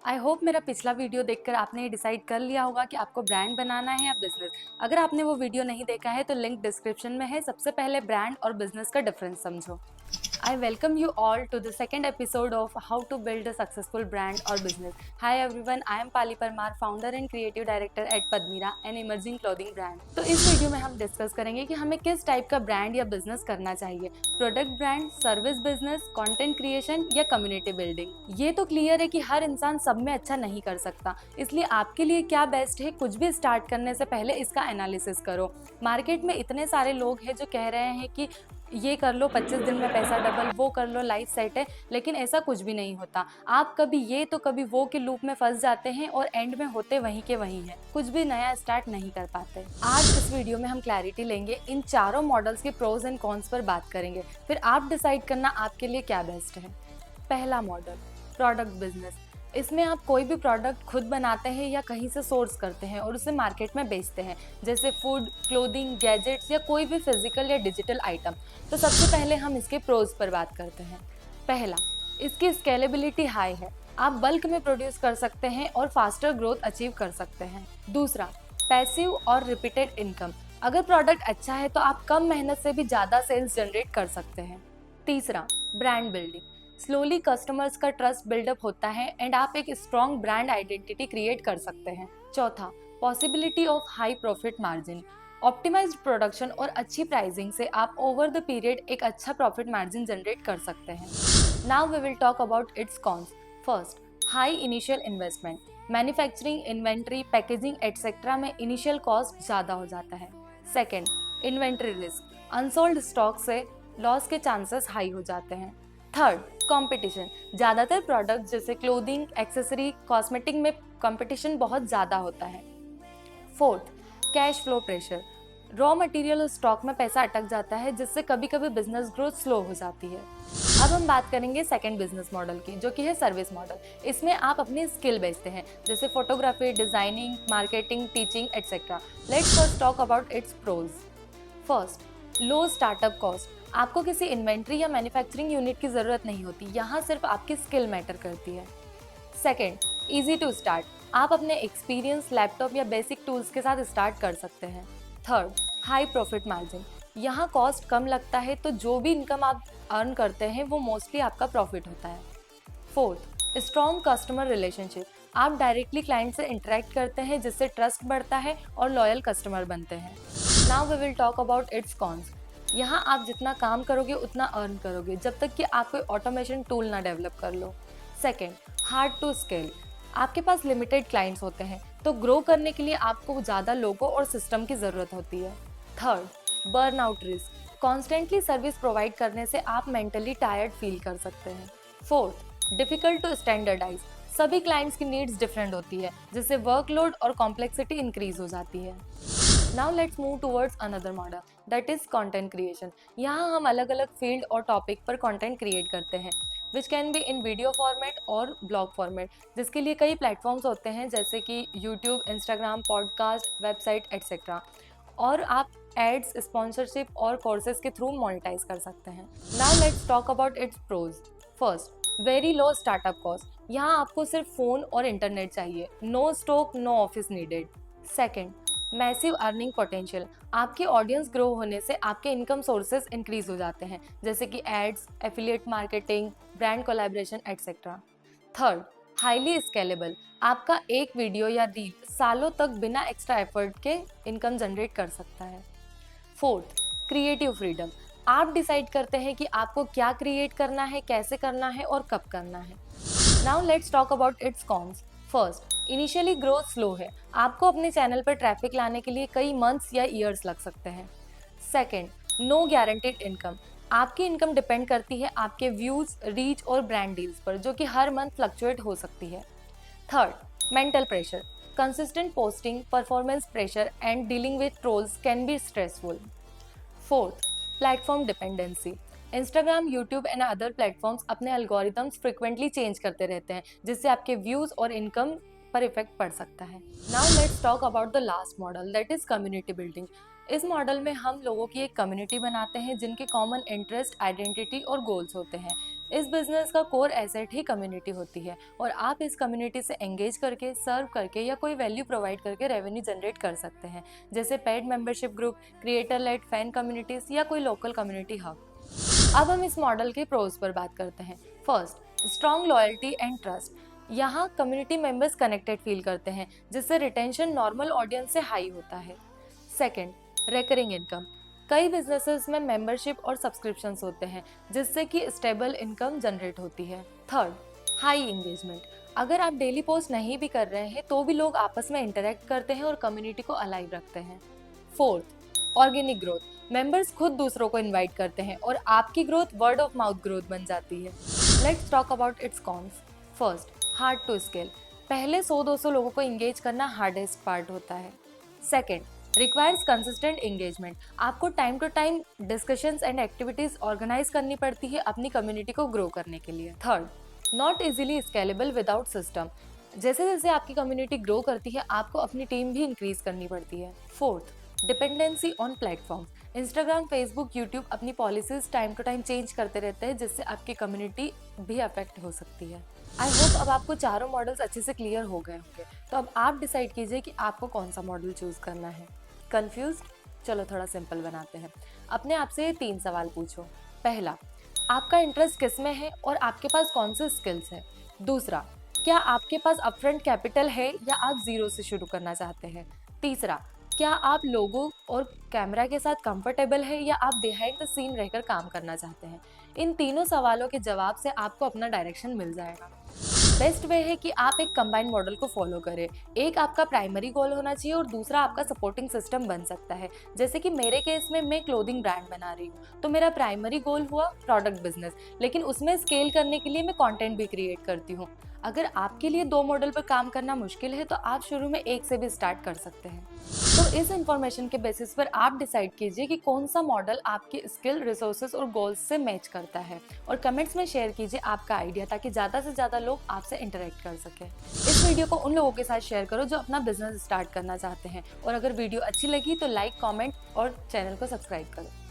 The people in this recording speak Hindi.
आई होप मेरा पिछला वीडियो देखकर आपने ये डिसाइड कर लिया होगा कि आपको ब्रांड बनाना है या बिजनेस। अगर आपने वो वीडियो नहीं देखा है तो लिंक डिस्क्रिप्शन में है। सबसे पहले ब्रांड और बिजनेस का डिफरेंस समझो। I welcome you all to the second episode of How to Build a Successful Brand or Business. Hi everyone, I am Pali Parmar, founder and creative director at Padmira, an emerging clothing brand. तो इस वीडियो में हम डिस्कस करेंगे कि हमें किस टाइप का ब्रांड या बिजनेस करना चाहिए। Product brand, service business, content creation या कम्युनिटी बिल्डिंग। ये तो क्लियर है कि हर इंसान सब में अच्छा नहीं कर सकता, इसलिए आपके लिए क्या बेस्ट है, कुछ भी स्टार्ट करने से पहले इसका एनालिसिस करो। मार्केट में इतने सारे लोग हैं जो कह रहे हैं कि ये कर लो 25 दिन में पैसा डबल, वो कर लो लाइफ सेट है, लेकिन ऐसा कुछ भी नहीं होता। आप कभी ये तो कभी वो के लूप में फंस जाते हैं और एंड में होते वहीं के वहीं हैं, कुछ भी नया स्टार्ट नहीं कर पाते। आज इस वीडियो में हम क्लैरिटी लेंगे, इन चारों मॉडल्स के प्रोज एंड कॉन्स पर बात करेंगे, फिर आप डिसाइड करना आपके लिए क्या बेस्ट है। पहला मॉडल, प्रोडक्ट बिजनेस। इसमें आप कोई भी प्रोडक्ट खुद बनाते हैं या कहीं से सोर्स करते हैं और उसे मार्केट में बेचते हैं, जैसे फूड, क्लोथिंग, गैजेट्स या कोई भी फिजिकल या डिजिटल आइटम। तो सबसे पहले हम इसके प्रोज पर बात करते हैं। पहला, इसकी स्केलेबिलिटी हाई है, आप बल्क में प्रोड्यूस कर सकते हैं और फास्टर ग्रोथ अचीव कर सकते हैं। दूसरा, पैसिव और रिपीटेड इनकम। अगर प्रोडक्ट अच्छा है तो आप कम मेहनत से भी ज़्यादा सेल्स जनरेट कर सकते हैं। तीसरा, ब्रांड बिल्डिंग। स्लोली कस्टमर्स का ट्रस्ट बिल्डअप होता है एंड आप एक स्ट्रॉन्ग ब्रांड आइडेंटिटी क्रिएट कर सकते हैं। चौथा, possibility of high profit margin. Optimized production और अच्छी प्राइसिंग से आप ओवर द पीरियड एक अच्छा प्रॉफिट मार्जिन जनरेट कर सकते हैं। Now we will talk about its cons. First, high initial investment. Manufacturing, inventory, packaging etcetera में इनिशियल कॉस्ट ज़्यादा हो जाता है। Second, inventory risk. Unsold stock से लॉस के चांसेस हाई हो जाते हैं। Third, competition. ज़्यादातर प्रोडक्ट जैसे क्लोथिंग, एक्सेसरी, कॉस्मेटिक में कंपटीशन बहुत ज़्यादा होता है। Fourth, cash flow pressure. Raw material और स्टॉक में पैसा अटक जाता है, जिससे कभी कभी बिजनेस ग्रोथ स्लो हो जाती है। अब हम बात करेंगे सेकंड बिजनेस मॉडल की, जो कि है सर्विस मॉडल। इसमें आप अपनी स्किल बेचते हैं, जैसे photography, designing, marketing, teaching etcetera. Let's first talk about its pros. First, low startup cost. आपको किसी इन्वेंट्री या मैन्युफैक्चरिंग यूनिट की ज़रूरत नहीं होती, यहाँ सिर्फ आपकी स्किल मैटर करती है। Second, easy to start. आप अपने एक्सपीरियंस, लैपटॉप या बेसिक टूल्स के साथ स्टार्ट कर सकते हैं। Third, high profit margin. यहाँ कॉस्ट कम लगता है, तो जो भी इनकम आप अर्न करते हैं वो मोस्टली आपका प्रॉफिट होता है। Fourth, strong customer relationship. आप डायरेक्टली क्लाइंट से इंटरेक्ट करते हैं, जिससे ट्रस्ट बढ़ता है और लॉयल कस्टमर बनते हैं। Now we will talk about its cons. यहाँ आप जितना काम करोगे उतना अर्न करोगे, जब तक कि आप कोई ऑटोमेशन टूल ना डेवलप कर लो। Second, hard to scale. आपके पास लिमिटेड क्लाइंट्स होते हैं, तो ग्रो करने के लिए आपको ज़्यादा लोगों और सिस्टम की ज़रूरत होती है। Third, burn out risk. Constantly service provide करने से आप मेंटली टायर्ड फील कर सकते हैं। Fourth, difficult to standardize. सभी क्लाइंट्स की नीड्स डिफरेंट होती है, जिससे वर्कलोड और कॉम्प्लेक्सिटी इंक्रीज हो जाती है। Now let's move towards another model, that is content creation. यहाँ हम अलग अलग फील्ड और टॉपिक पर कंटेंट क्रिएट करते हैं, which can be in video format और ब्लॉग फॉर्मेट, जिसके लिए कई प्लेटफॉर्म्स होते हैं, जैसे कि YouTube, Instagram, podcast, website etcetera. और आप एड्स, स्पॉन्सरशिप और कोर्सेज के थ्रू मोनेटाइज कर सकते हैं। Now let's talk about its pros. First, very low startup cost. यहाँ आपको सिर्फ फ़ोन और इंटरनेट चाहिए, no stock, no office needed. Second, massive earning potential. आपकी ऑडियंस ग्रो होने से आपके इनकम सोर्सेज इंक्रीज हो जाते हैं, जैसे कि ads, affiliate marketing, brand collaboration etcetera. Third, highly scalable. आपका एक वीडियो या रील सालों तक बिना एक्स्ट्रा एफर्ट के इनकम जनरेट कर सकता है। Fourth, creative freedom. आप डिसाइड करते हैं कि आपको क्या क्रिएट करना है, कैसे करना है और कब करना है। Now let's talk about its cons. First, initially growth slow है, आपको अपने चैनल पर ट्रैफिक लाने के लिए कई मंथ्स या ईयर्स लग सकते हैं। Second, no guaranteed income. आपकी इनकम डिपेंड करती है आपके व्यूज, रीच और ब्रांड डील्स पर, जो कि हर मंथ फ्लक्चुएट हो सकती है। Third, mental pressure. Consistent posting, performance pressure and dealing with trolls can be stressful. Fourth, platform dependency. Instagram, YouTube and other platforms अपने एल्गोरिथम्स फ्रिक्वेंटली चेंज करते रहते हैं, जिससे आपके व्यूज और इनकम पर इफेक्ट पड़ सकता है। Now let's talk about the last model, that is community building. इस मॉडल में हम लोगों की एक कम्युनिटी बनाते हैं, जिनके कॉमन इंटरेस्ट, आइडेंटिटी और गोल्स होते हैं। इस बिजनेस का कोर एसेट ही कम्युनिटी होती है और आप इस कम्युनिटी से एंगेज करके, सर्व करके या कोई वैल्यू प्रोवाइड करके रेवेन्यू जनरेट कर सकते हैं, जैसे paid membership group, creator led fan communities या कोई लोकल कम्युनिटी हब। अब हम इस मॉडल के प्रोज पर बात करते हैं। First, strong loyalty and trust. यहाँ कम्युनिटी मेंबर्स कनेक्टेड फील करते हैं, जिससे रिटेंशन नॉर्मल ऑडियंस से हाई होता है। Second, recurring income. कई बिजनेसेस में मेंबरशिप और सब्सक्रिप्शंस होते हैं, जिससे कि स्टेबल इनकम जनरेट होती है। Third, high engagement. अगर आप डेली पोस्ट नहीं भी कर रहे हैं तो भी लोग आपस में इंटरेक्ट करते हैं और कम्युनिटी को अलाइव रखते हैं। Fourth, organic growth. मेंबर्स खुद दूसरों को इनवाइट करते हैं और आपकी growth word of mouth growth बन जाती है। Let's talk about its cons. First, hard to scale. पहले 100-200 लोगों को इंगेज करना हार्डेस्ट पार्ट होता है। Second, requires consistent engagement. आपको time to time discussions and activities organise करनी पड़ती है अपनी कम्युनिटी को ग्रो करने के लिए। Third, not easily scalable without system. जैसे जैसे आपकी कम्युनिटी ग्रो करती है आपको अपनी टीम भी इंक्रीज करनी पड़ती है। Fourth, dependency on platform. Instagram, Facebook, YouTube अपनी policies time to time change करते रहते हैं, जिससे आपकी कम्युनिटी भी अफेक्ट हो सकती है। आई होप अब आपको चारों मॉडल्स अच्छे से क्लियर हो गए होंगे। तो अब आप डिसाइड कीजिए कि आपको कौन सा मॉडल चूज करना है। कंफ्यूज्ड? चलो थोड़ा सिंपल बनाते हैं। अपने आप से 3 सवाल पूछो। पहला, आपका इंटरेस्ट किस में है और आपके पास कौन से स्किल्स हैं। दूसरा, क्या आपके पास अपफ्रंट कैपिटल है या आप जीरो से शुरू करना चाहते हैं। तीसरा, क्या आप लोगों और कैमरा के साथ कंफर्टेबल है या आप बिहाइंड द सीन रहकर काम करना चाहते हैं। इन तीनों सवालों के जवाब से आपको अपना डायरेक्शन मिल जाएगा। बेस्ट वे है कि आप एक कंबाइंड मॉडल को फॉलो करें। एक आपका प्राइमरी गोल होना चाहिए और दूसरा आपका सपोर्टिंग सिस्टम बन सकता है। जैसे कि मेरे केस में मैं क्लोथिंग ब्रांड बना रही हूँ, तो मेरा प्राइमरी गोल हुआ प्रोडक्ट बिजनेस, लेकिन उसमें स्केल करने के लिए मैं कंटेंट भी क्रिएट करती हूँ। अगर आपके लिए 2 मॉडल पर काम करना मुश्किल है तो आप शुरू में एक से भी स्टार्ट कर सकते हैं। तो इस इंफॉर्मेशन के बेसिस पर आप डिसाइड कीजिए कि कौन सा मॉडल आपके स्किल, रिसोर्सेज और गोल्स से मैच करता है और कमेंट्स में शेयर कीजिए आपका आइडिया, ताकि ज़्यादा से ज़्यादा लोग आपसे इंटरेक्ट कर सकें। इस वीडियो को उन लोगों के साथ शेयर करो जो अपना बिजनेस स्टार्ट करना चाहते हैं और अगर वीडियो अच्छी लगी तो लाइक, कमेंट और चैनल को सब्सक्राइब करो।